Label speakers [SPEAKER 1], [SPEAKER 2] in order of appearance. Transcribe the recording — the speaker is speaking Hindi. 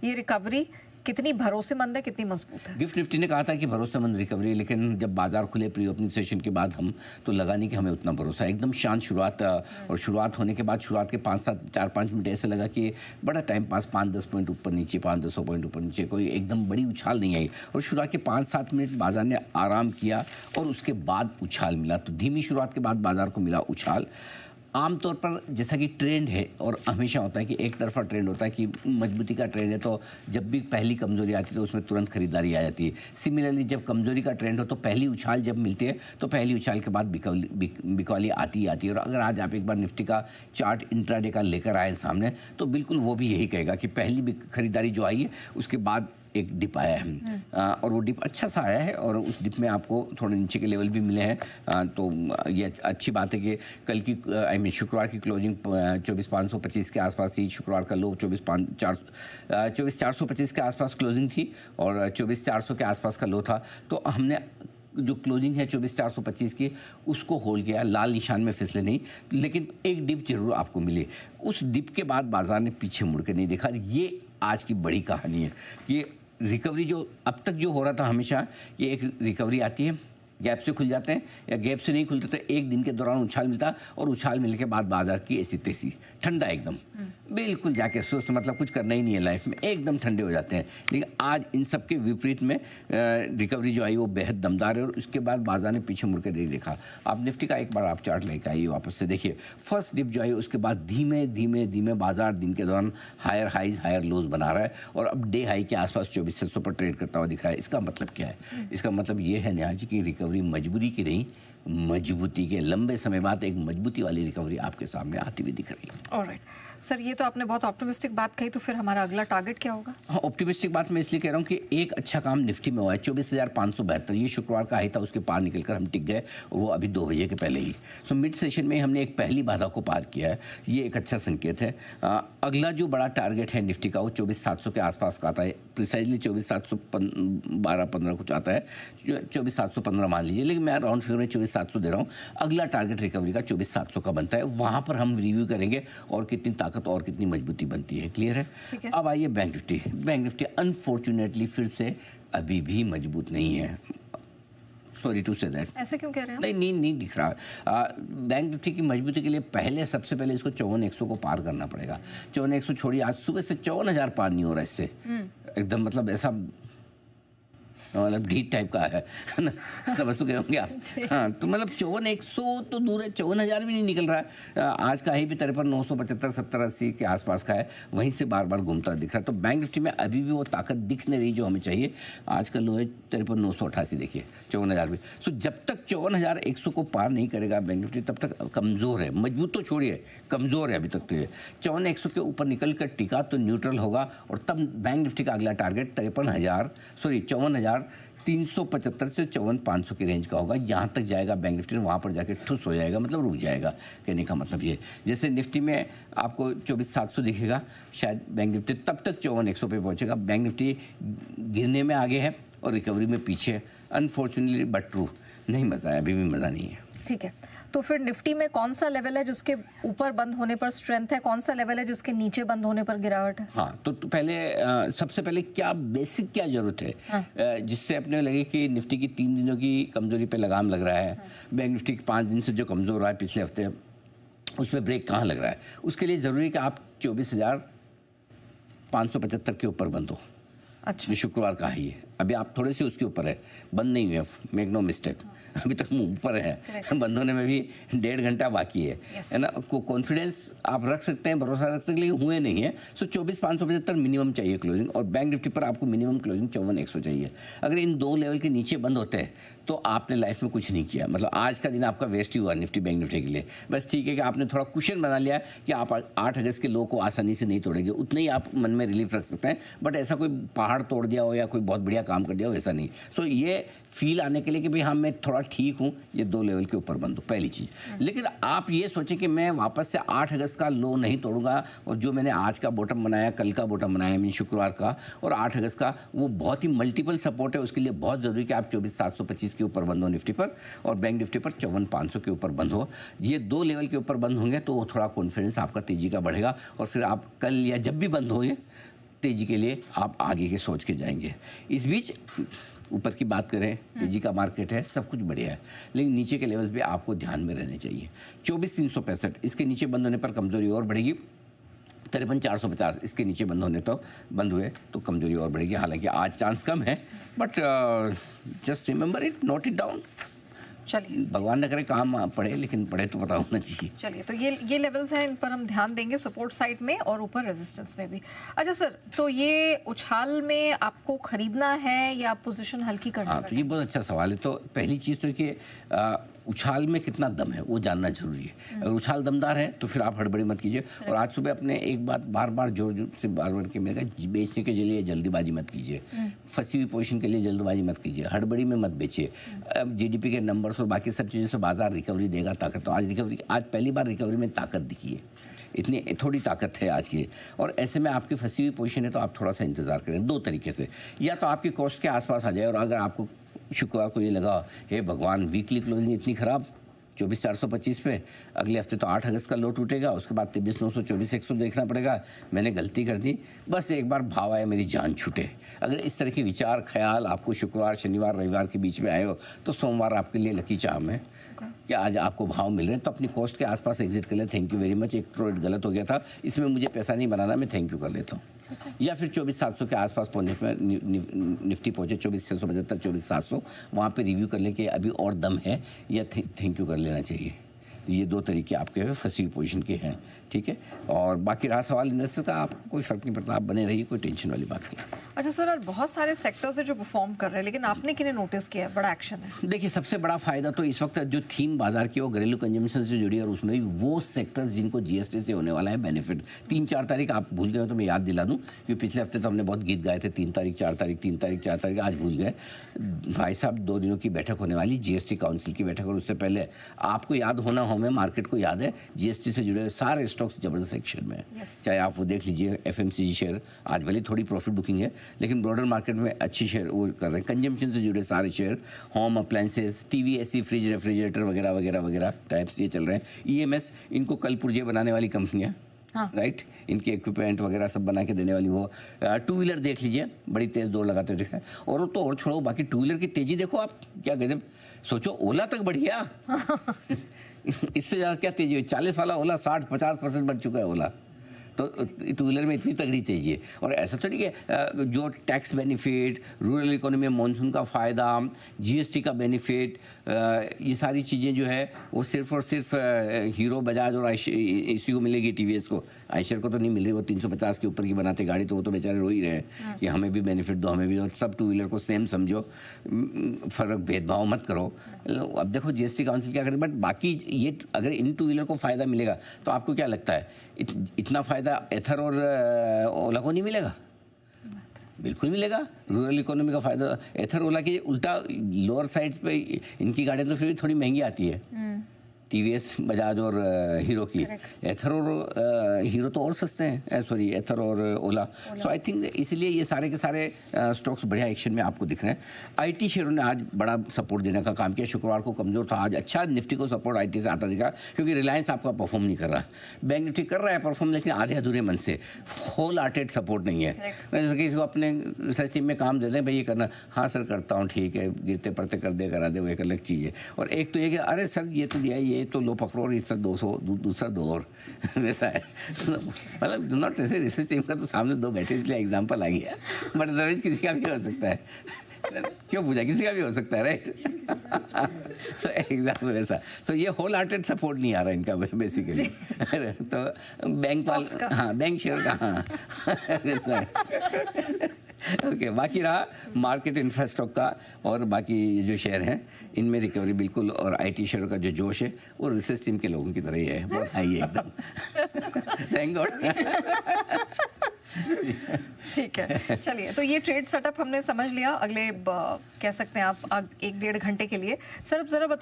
[SPEAKER 1] ये रिकवरी कितनी भरोसेमंद है, कितनी मजबूत है?
[SPEAKER 2] गिफ्ट निफ्टी ने कहा था कि भरोसेमंद रिकवरी, लेकिन जब बाजार खुले प्री ओपनिंग सेशन के बाद हम तो लगा नहीं कि हमें उतना भरोसा है। एकदम शांत शुरुआत, और शुरुआत होने के बाद शुरुआत के 4-5 मिनट ऐसे लगा कि बड़ा टाइम पास, 5-10 पॉइंट ऊपर नीचे, 5-10 पॉइंट ऊपर नीचे, कोई एकदम बड़ी उछाल नहीं आई। और शुरुआत के 5-7 मिनट बाजार ने आराम किया और उसके बाद उछाल मिला। तो धीमी शुरुआत के बाद बाजार को मिला उछाल। आमतौर पर जैसा कि ट्रेंड है और हमेशा होता है कि एक तरफा ट्रेंड होता है कि मजबूती का ट्रेंड है, तो जब भी पहली कमजोरी आती है तो उसमें तुरंत खरीदारी आ जाती है। सिमिलरली जब कमजोरी का ट्रेंड हो तो पहली उछाल जब मिलती है तो पहली उछाल के बाद बिकवाली आती ही आती है। और अगर आज आप एक बार निफ्टी का चार्ट इंट्राडे का लेकर आए सामने तो बिल्कुल वो भी यही कहेगा कि पहली खरीदारी जो आई है उसके बाद एक डिप आया है, और वो डिप अच्छा सा आया है और उस डिप में आपको थोड़े नीचे के लेवल भी मिले हैं। तो ये अच्छी बात है कि कल की शुक्रवार की क्लोजिंग 24,525 के आसपास थी। शुक्रवार का लो 24,425 के आसपास क्लोजिंग थी और 24,400 के आसपास का लो था। तो हमने जो क्लोजिंग है 24,425 की उसको होल्ड किया, लाल निशान में फिसले नहीं, लेकिन एक डिप जरूर आपको मिली। उस डिप के बाद बाजार ने पीछे मुड़ के नहीं देखा। ये आज की बड़ी कहानी है कि रिकवरी जो अब तक जो हो रहा था, हमेशा ये एक रिकवरी आती है, गैप से खुल जाते हैं या गैप से नहीं खुलते, तो एक दिन के दौरान उछाल मिलता और उछाल मिलने के बाद बाजार की ऐसी तैसी ठंडा एकदम बिल्कुल जाके सुस्त, मतलब कुछ करना ही नहीं है लाइफ में, एकदम ठंडे हो जाते हैं। लेकिन आज इन सब के विपरीत में रिकवरी जो आई वो बेहद दमदार है और उसके बाद बाजार ने पीछे मुड़ के नहीं देखा। आप निफ्टी का एक बार आप चार्ट लेकर आइए वापस से देखिए, फर्स्ट डिप जो आई उसके बाद धीमे धीमे धीमे बाजार दिन के दौरान हायर हाइज हायर लोज बना रहा है और अब डे हाई के आसपास 24,600 पर ट्रेड करता हुआ दिख रहा है। इसका मतलब क्या है? इसका मतलब ये है नेहा जी की रिकवरी मजबूरी की नहीं, मजबूती के, लंबे समय बाद एक मजबूती वाली रिकवरी आपके सामने आती हुई दिख रही है।
[SPEAKER 1] ऑलराइट सर, ये तो आपने बहुत ऑप्टिमिस्टिक बात कही, तो फिर हमारा अगला टारगेट क्या होगा?
[SPEAKER 2] हाँ, ऑप्टिमिस्टिक बात मैं इसलिए कह रहा हूँ कि एक अच्छा काम निफ्टी में हुआ है। 24,572 ये शुक्रवार का हाई था, उसके पार निकलकर हम टिक गए और वो अभी 2 बजे के पहले ही। सो मिड सेशन में हमने एक पहली बाधा को पार किया है, ये एक अच्छा संकेत है। अगला जो बड़ा टारगेट है निफ्टी का वो 24,700 के आसपास का आता है, प्रिसाइजली 24,712-15 कुछ आता है, 24,715 मान लीजिए, लेकिन मैं राउंड फिगर में 24,700 दे रहा हूँ। अगला टारगेट रिकवरी का 24,700 का बनता है, वहाँ पर हम रिव्यू करेंगे और कितनी ताकत और कितनी मजबूती बनती है। क्लियर है? अब आइए bank Nifty. Bank Nifty unfortunately फिर से अभी भी मजबूत नहीं है। Sorry to say that.
[SPEAKER 1] ऐसा क्यों कह रहे हैं?
[SPEAKER 2] नहीं दिख रहा। बैंक निफ्टी की मजबूती के लिए सबसे पहले इसको 54,100 को पार करना पड़ेगा। 54,100 छोड़िए, आज सुबह से 54,000 पार नहीं हो रहा इससे, एकदम मतलब ऐसा मतलब ढीठ टाइप का है ना, समझ तो गए होंगे आप। हाँ, तो मतलब 54,100 तो दूर है, 54,000 भी नहीं निकल रहा है। आज का ही भी 53,975, 70-80 के आसपास का है, वहीं से बार बार घूमता दिख रहा है। तो बैंक निफ्टी में अभी भी वो ताकत दिख नहीं रही जो हमें चाहिए। आज का लो है 53,988, देखिए 54,000 भी। सो जब तक 54,100 को पार नहीं करेगा बैंक निफ्टी तब तक कमज़ोर है, मजबूत तो छोड़िए, कमज़ोर है अभी तक। तो ये 54,100 के ऊपर निकल कर टिका तो न्यूट्रल होगा और तब बैंक निफ्टी का अगला टारगेट 54,375 से 54,500 की रेंज का होगा। यहाँ तक जाएगा बैंक निफ्टी, वहाँ पर जाके ठुस हो जाएगा, मतलब रुक जाएगा। कहने का मतलब ये, जैसे निफ्टी में आपको 24,700 दिखेगा, शायद बैंक निफ्टी तब तक 54,100 पे पहुँचेगा। बैंक निफ्टी गिरने में आगे है और रिकवरी में पीछे है। अनफॉर्चुनेटली बट ट्रू, नहीं मज़ा है, अभी भी मज़ा नहीं है।
[SPEAKER 1] ठीक है, तो फिर निफ्टी में कौन सा लेवल है जिसके ऊपर बंद होने पर स्ट्रेंथ है, कौन सा लेवल है जिसके नीचे बंद होने पर गिरावट है?
[SPEAKER 2] हाँ, तो पहले सबसे पहले क्या बेसिक क्या जरूरत है, हाँ। जिससे अपने लगे कि निफ्टी की 3 दिनों की कमजोरी पे लगाम लग रहा है, हाँ। बैंक निफ्टी की 5 दिन से जो कमजोर रहा है पिछले हफ्ते, उसमें ब्रेक कहाँ लग रहा है। उसके लिए ज़रूरी है कि आप 24,575 के ऊपर बंद हो।
[SPEAKER 1] अच्छा,
[SPEAKER 2] जो शुक्रवार का ही है, अभी आप थोड़े से उसके ऊपर है, बंद नहीं हुए, मेक नो मिस्टेक, अभी तक मुंह ऊपर है, बंद होने में भी 1.5 घंटा बाकी है ना। को कॉन्फिडेंस आप रख सकते हैं, भरोसा रख सकते हैं, लेकिन हुए नहीं है। सो 24,575 मिनिमम चाहिए क्लोजिंग, और बैंक निफ्टी पर आपको मिनिमम क्लोजिंग 54,100 चाहिए। अगर इन 2 लेवल के नीचे बंद होते हैं तो आपने लाइफ में कुछ नहीं किया, मतलब आज का दिन आपका वेस्ट ही हुआ निफ्टी बैंक निफ्टी के लिए। बस ठीक है कि आपने थोड़ा कुशन बना लिया कि आप 8 अगस्त के लो को आसानी से नहीं तोड़ेंगे, उतना ही आप मन में रिलीफ रख सकते हैं, बट ऐसा कोई पहाड़ तोड़ दिया हो या कोई बहुत बढ़िया काम कर दिया हो, ऐसा नहीं। सो ये फील आने के लिए कि भाई हाँ मैं थोड़ा ठीक हूँ, ये 2 लेवल के ऊपर बंद हो, पहली चीज़। लेकिन आप ये सोचें कि मैं वापस से 8 अगस्त का लो नहीं तोड़ूंगा, और जो मैंने आज का बॉटम बनाया, कल का बॉटम बनाया, मीन शुक्रवार का और 8 अगस्त का, वो बहुत ही मल्टीपल सपोर्ट है। उसके लिए बहुत ज़रूरी है कि आप 24,725 के ऊपर बंद हो निफ्टी पर, और बैंक निफ्टी पर 54,500 के ऊपर बंद हो। ये 2 लेवल के ऊपर बंद होंगे तो थोड़ा कॉन्फिडेंस आपका तेज़ी का बढ़ेगा, और फिर आप कल या जब भी बंद हो, ये तेजी के लिए आप आगे के सोच के जाएंगे। इस बीच ऊपर की बात करें, तेजी का मार्केट है, सब कुछ बढ़िया है, लेकिन नीचे के लेवल्स भी आपको ध्यान में रहने चाहिए। 24,365 इसके नीचे बंद होने पर कमजोरी और बढ़ेगी। 53,450 इसके नीचे बंद हुए तो कमजोरी और बढ़ेगी। हालांकि आज चांस कम है, but just remember it, note it down.
[SPEAKER 1] चलिए,
[SPEAKER 2] भगवान न करे काम पड़े, लेकिन पड़े तो पता होना चाहिए।
[SPEAKER 1] चलिए, तो ये लेवल्स हैं, इन पर हम ध्यान देंगे, सपोर्ट साइड में और ऊपर रेजिस्टेंस में भी। अच्छा सर, तो ये उछाल में आपको खरीदना है या पोजीशन हल्की करना है?
[SPEAKER 2] तो ये बहुत अच्छा सवाल है। तो पहली चीज़ तो कि उछाल में कितना दम है वो जानना जरूरी है। अगर उछाल दमदार है तो फिर आप हड़बड़ी मत कीजिए। और आज सुबह अपने एक बात बार बार जोर से बार के मेरे कहा, बेचने के लिए जल्दीबाजी मत कीजिए, फंसी हुई पोजीशन के लिए जल्दबाजी मत कीजिए, हड़बड़ी में मत बेचिए। अब जीडीपी के नंबर्स और बाकी सब चीज़ों से बाजार रिकवरी देगा, ताकत। तो आज पहली बार रिकवरी में ताकत दिखी है, इतनी थोड़ी ताकत है आज की। और ऐसे में आपकी फंसी हुई पोजीशन है तो आप थोड़ा सा इंतजार करें। दो तरीके से, या तो आपकी कॉस्ट के आसपास आ जाए, और अगर आपको शुक्रवार को ये लगा, हे भगवान वीकली क्लोजिंग इतनी खराब 24,425 पे, अगले हफ्ते तो 8 अगस्त का लो टूटेगा, उसके बाद 23,900 24,100 देखना पड़ेगा, मैंने गलती कर दी, बस एक बार भाव आए मेरी जान छूटे। अगर इस तरह के विचार ख्याल आपको शुक्रवार शनिवार रविवार के बीच में आए हो तो सोमवार आपके लिए लकी चार्म है कि आज आपको भाव मिल रहे हैं, तो अपनी कॉस्ट के आसपास एग्जिट कर ले। थैंक यू वेरी मच, एक ट्रेड गलत हो गया था, इसमें मुझे पैसा नहीं बनाना, मैं थैंक यू कर लेता हूँ। या फिर 24,700 के आसपास पहुंचने पर निफ्टी पहुंचे 24,675 24,700, वहाँ पे रिव्यू कर ले कि अभी और दम है या थैंक यू कर लेना चाहिए। ये दो तरीके आपके फंसी हुई पोजीशन के हैं, ठीक है। और बाकी रहा सवाल इन्वेस्टर का, आपको कोई फर्क नहीं पड़ता, आप बने रहिए, कोई टेंशन वाली बात नहीं।
[SPEAKER 1] अच्छा सर, और बहुत सारे सेक्टर्स है जो परफॉर्म कर रहे हैं, लेकिन आपने किन्हें नोटिस किया है बड़ा एक्शन है?
[SPEAKER 2] देखिए, सबसे बड़ा फायदा तो इस वक्त जो थीम बाजार की वो घरेलू कंजम्पशन से जुड़ी है, और उसमें भी वो सेक्टर्स जिनको जीएसटी से होने वाला है बेनिफिट। 3-4 तारीख आप भूल गए हो तो मैं याद दिला दूं, क्योंकि पिछले हफ्ते तो हमने बहुत गीत गाए थे, 3 तारीख 4 तारीख 3 तारीख 4 तारीख, आज भूल गए। भाई साहब, 2 दिनों की बैठक होने वाली, जीएसटी काउंसिल की बैठक, और उससे पहले आपको याद होना, हमें मार्केट को याद है, जीएसटी से जुड़े सारे स्टॉक्स जबरदस्त एक्शन में है। चाहे आप वो देख लीजिए, एफएमसीजी शेयर आज भले थोड़ी प्रॉफिट बुकिंग है, लेकिन ब्रॉडर मार्केट में अच्छी शेयर वो कर रहे हैं। कंजम्पशन से जुड़े सारे share, home appliances, TV, AC, fridge, refrigerator वगैरह वगैरह वगैरह टाइप्स ये चल रहे हैं। ईएमएस, इनको कल पुर्जे बनाने वाली कंपनियां,
[SPEAKER 1] हाँ।
[SPEAKER 2] राइट, इनके इक्विपमेंट वगैरह सब बना के देने वाली वो। टू व्हीलर देख लीजिए, बड़ी तेज दौड़ लगाते हुए, और तो और छोड़ो, बाकी टू व्हीलर की तेजी देखो आप, क्या गजब। सोचो, ओला तक बढ़िया इससे ज़्यादा क्या तेजी हुई? 40 वाला ओला 60-50% बढ़ चुका है ओला। तो टू व्हीलर में इतनी तगड़ी तेजी है। और ऐसा तो नहीं है, जो टैक्स बेनिफिट, रूरल इकोनॉमी में मानसून का फ़ायदा, जीएसटी का बेनिफिट, ये सारी चीज़ें जो है वो सिर्फ और सिर्फ हीरो, बजाज और इसी को मिलेगी। टीवीएस को, आयशर को तो नहीं मिल रही। वो 350 के ऊपर की बनाते गाड़ी, तो वो तो बेचारे रो ही रहे हैं कि हमें भी बेनिफिट दो, हमें भी। और सब टू व्हीलर को सेम समझो, फ़र्क भेदभाव मत करो। अब देखो जीएसटी काउंसिल क्या करे, बट बाकी ये अगर इन टू व्हीलर को फ़ायदा मिलेगा तो आपको क्या लगता है इतना फ़ायदा एथर और ओला को नहीं मिलेगा? बिल्कुल मिलेगा। रूरल इकोनॉमी का फ़ायदा एथर ओला के उल्टा, लोअर साइड पे इनकी गाड़ियाँ तो फिर भी थोड़ी महंगी आती है, टीवीएस, बजाज और हीरो की। एथर और हीरो तो और सस्ते हैं, सॉरी एथर और ओला। सो आई थिंक इसलिए ये सारे के सारे स्टॉक्स बढ़िया एक्शन में आपको दिख रहे हैं। आईटी शेयरों ने आज बड़ा सपोर्ट देने का काम किया। शुक्रवार को कमजोर था, आज अच्छा निफ्टी को सपोर्ट आईटी से आता दिखा, क्योंकि रिलायंस आपका परफॉर्म नहीं कर रहा। बैंक निफ्टी कर रहा है परफॉर्म, लेकिन आधे अधूरे मन से, होल हार्टेड सपोर्ट नहीं है। जैसे किसी को अपने रिसर्च टीम में काम दे दें, भाई ये करना, हाँ सर करता हूँ, ठीक है, गिरते पड़ते कर दे करा दे, वो एक अलग चीज़ है। और एक तो ये कि अरे सर ये तो दिया, ये तो लो पकड़ो, और इससे 200 दूसरा दो और वैसा है। मतलब डू नॉट ऐसे, रिसर्च टीम का तो सामने 2 बैठे इसलिए एग्जाम्पल आ गया, बट अदरवाइज किसी का भी हो सकता है। क्यों पूछा, किसी का भी हो सकता है, राइट। सो एग्जाम्पल ऐसा। सो ये होल हार्टेड सपोर्ट नहीं आ रहा इनका बेसिकली। तो बैंक वाले, हाँ बैंक शेयर का, हाँ वैसा है। ओके, बाकी रहा मार्केट इंफ्रास्ट्रक्चर का, और बाकी जो शेयर हैं इनमें रिकवरी बिल्कुल, और आईटी शेयर का जो जोश है वो रिसर्च टीम के लोगों की तरह ही है, बहुत हाई है एकदम। Thank God.
[SPEAKER 1] ठीक है, चलिए, तो ये ट्रेड सेटअप हमने समझ लिया। अगले कह सकते हैं आप 1-1.5 घंटे के लिए। सर अब जरा बताइए